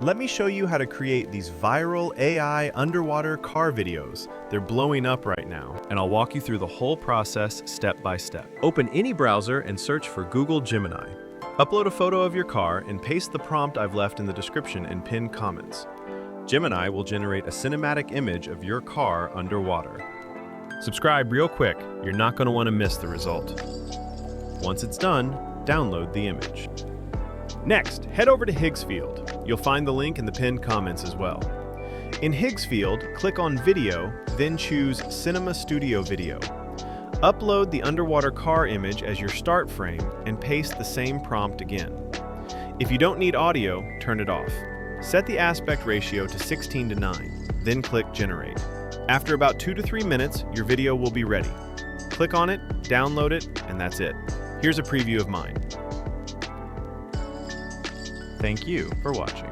Let me show you how to create these viral AI underwater car videos. They're blowing up right now, and I'll walk you through the whole process step by step. Open any browser and search for Google Gemini. Upload a photo of your car and paste the prompt I've left in the description and pinned comments. Gemini will generate a cinematic image of your car underwater. Subscribe real quick, you're not going to want to miss the result. Once it's done, download the image. Next, head over to Higgsfield. You'll find the link in the pinned comments as well. In Higgsfield, click on Video, then choose Cinema Studio Video. Upload the underwater car image as your start frame and paste the same prompt again. If you don't need audio, turn it off. Set the aspect ratio to 16:9, then click Generate. After about 2 to 3 minutes, your video will be ready. Click on it, download it, and that's it. Here's a preview of mine. Thank you for watching.